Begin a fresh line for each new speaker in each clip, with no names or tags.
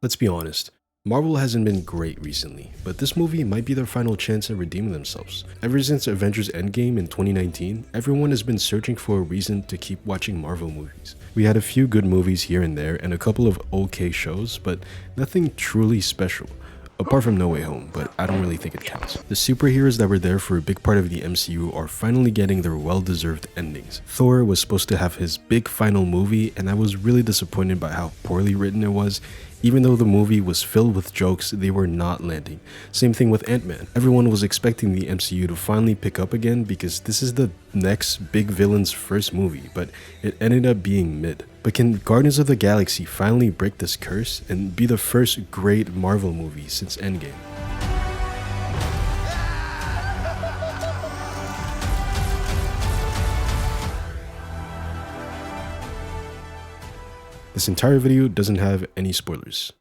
Let's be honest, Marvel hasn't been great recently, but this movie might be their final chance at redeeming themselves. Ever since Avengers Endgame in 2019, everyone has been searching for a reason to keep watching Marvel movies. We had a few good movies here and there and a couple of okay shows, but nothing truly special. Apart from No Way Home, but I don't really think it counts. The superheroes that were there for a big part of the MCU are finally getting their well-deserved endings. Thor was supposed to have his big final movie, and I was really disappointed by how poorly written it was. Even though the movie was filled with jokes, they were not landing. Same thing with Ant-Man. Everyone was expecting the MCU to finally pick up again because this is the next big villain's first movie, but it ended up being mid. But can Guardians of the Galaxy finally break this curse and be the first great Marvel movie since Endgame? This entire video doesn't have any spoilers.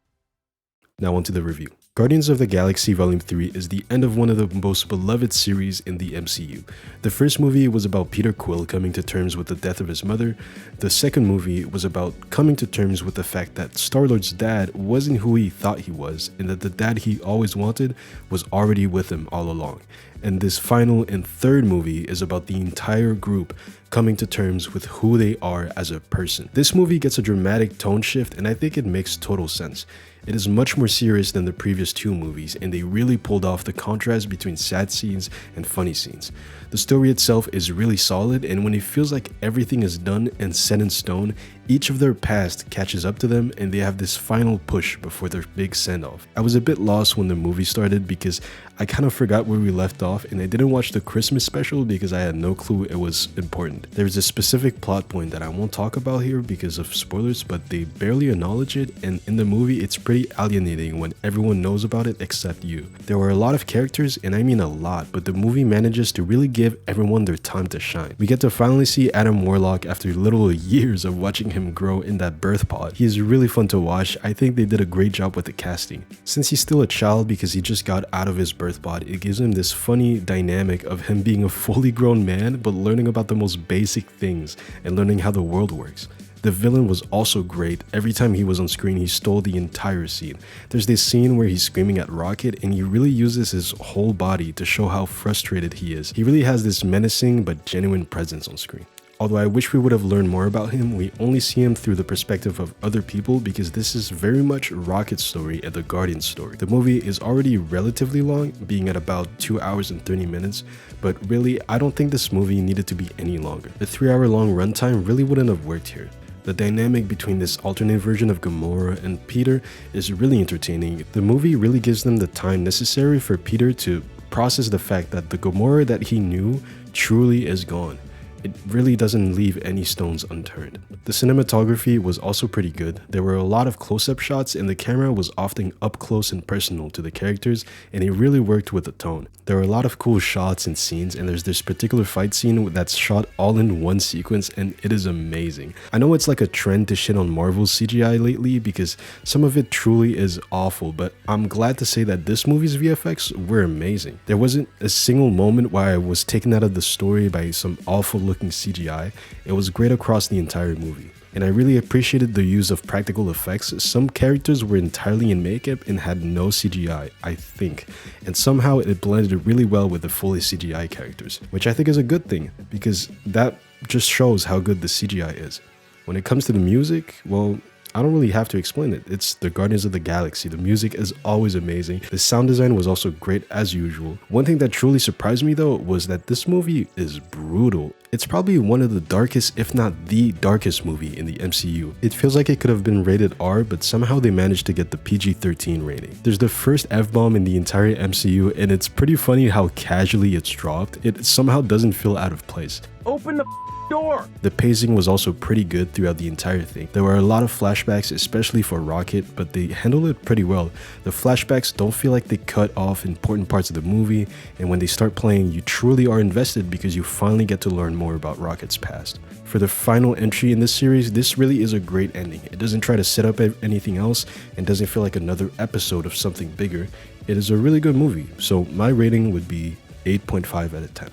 Now onto the review. Guardians of the Galaxy Volume 3 is the end of one of the most beloved series in the MCU. The first movie was about Peter Quill coming to terms with the death of his mother. The second movie was about coming to terms with the fact that Star-Lord's dad wasn't who he thought he was, and that the dad he always wanted was already with him all along. And this final and third movie is about the entire group coming to terms with who they are as a person. This movie gets a dramatic tone shift, and I think it makes total sense. It is much more serious than the previous two movies, and they really pulled off the contrast between sad scenes and funny scenes. The story itself is really solid, and when it feels like everything is done and set in stone, each of their past catches up to them and they have this final push before their big send-off. I was a bit lost when the movie started because I kind of forgot where we left off, and I didn't watch the Christmas special because I had no clue it was important. There's a specific plot point that I won't talk about here because of spoilers, but they barely acknowledge it, and in the movie it's pretty alienating when everyone knows about it except you. There were a lot of characters, and I mean a lot, but the movie manages to really give everyone their time to shine. We get to finally see Adam Warlock after literally years of watching him grow in that birth pod. He is really fun to watch. I think they did a great job with the casting. Since he's still a child because he just got out of his birth pod, it gives him this funny dynamic of him being a fully grown man but learning about the most basic things and learning how the world works. The villain was also great. Every time he was on screen, he stole the entire scene. There's this scene where he's screaming at Rocket and he really uses his whole body to show how frustrated he is. He really has this menacing but genuine presence on screen. Although I wish we would have learned more about him, we only see him through the perspective of other people because this is very much Rocket's story and the Guardian's story. The movie is already relatively long, being at about 2 hours and 30 minutes, but really I don't think this movie needed to be any longer. The 3-hour-long runtime really wouldn't have worked here. The dynamic between this alternate version of Gamora and Peter is really entertaining. The movie really gives them the time necessary for Peter to process the fact that the Gamora that he knew truly is gone. It really doesn't leave any stones unturned. The cinematography was also pretty good. There were a lot of close-up shots and the camera was often up close and personal to the characters, and it really worked with the tone. There are a lot of cool shots and scenes, and there's this particular fight scene that's shot all in one sequence, and it is amazing. I know it's like a trend to shit on Marvel's CGI lately because some of it truly is awful, but I'm glad to say that this movie's VFX were amazing. There wasn't a single moment where I was taken out of the story by some awful looking CGI. It was great across the entire movie. And I really appreciated the use of practical effects. Some characters were entirely in makeup and had no CGI, I think. And somehow it blended really well with the fully CGI characters, which I think is a good thing because that just shows how good the CGI is. When it comes to the music, well, I don't really have to explain it. It's the Guardians of the Galaxy. The music is always amazing. The sound design was also great as usual. One thing that truly surprised me though was that this movie is brutal. It's probably one of the darkest, if not the darkest movie in the MCU. It feels like it could have been rated R, but somehow they managed to get the PG-13 rating. There's the first F-bomb in the entire MCU, and it's pretty funny how casually it's dropped. It somehow doesn't feel out of place.
Open the door!
The pacing was also pretty good throughout the entire thing. There were a lot of flashbacks, especially for Rocket, but they handled it pretty well. The flashbacks don't feel like they cut off important parts of the movie, and when they start playing, you truly are invested because you finally get to learn more about Rocket's past. For the final entry in this series, this really is a great ending. It doesn't try to set up anything else and doesn't feel like another episode of something bigger. It is a really good movie, so my rating would be 8.5 out of 10.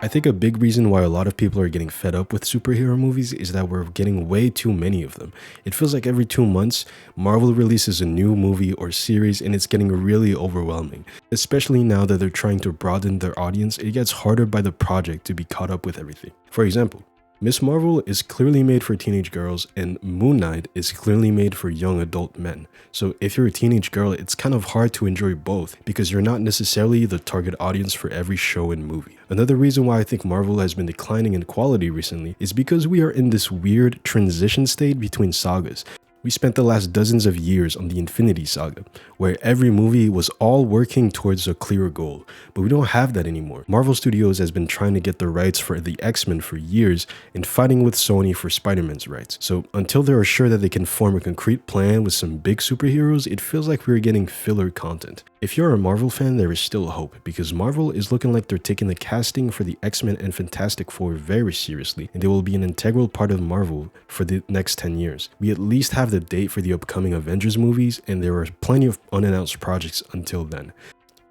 I think a big reason why a lot of people are getting fed up with superhero movies is that we're getting way too many of them. It feels like every 2 months, Marvel releases a new movie or series and it's getting really overwhelming. Especially now that they're trying to broaden their audience, it gets harder by the project to be caught up with everything. For example, Miss Marvel is clearly made for teenage girls and Moon Knight is clearly made for young adult men. So if you're a teenage girl, it's kind of hard to enjoy both because you're not necessarily the target audience for every show and movie. Another reason why I think Marvel has been declining in quality recently is because we are in this weird transition state between sagas. We spent the last dozens of years on the Infinity Saga, where every movie was all working towards a clear goal, but we don't have that anymore. Marvel Studios has been trying to get the rights for the X-Men for years and fighting with Sony for Spider-Man's rights. So until they are sure that they can form a concrete plan with some big superheroes, it feels like we're getting filler content. If you're a Marvel fan, there is still hope, because Marvel is looking like they're taking the casting for the X-Men and Fantastic Four very seriously, and they will be an integral part of Marvel for the next 10 years. We at least have the date for the upcoming Avengers movies, and there are plenty of unannounced projects until then.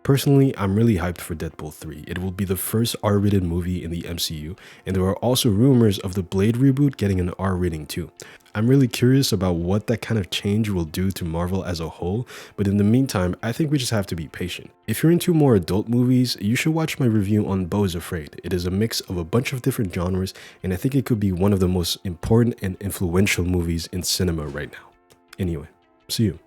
Personally, I'm really hyped for Deadpool 3. It will be the first R-rated movie in the MCU, and there are also rumors of the Blade reboot getting an R rating too. I'm really curious about what that kind of change will do to Marvel as a whole, but in the meantime, I think we just have to be patient. If you're into more adult movies, you should watch my review on Beau is Afraid. It is a mix of a bunch of different genres, and I think it could be one of the most important and influential movies in cinema right now. Anyway, see you.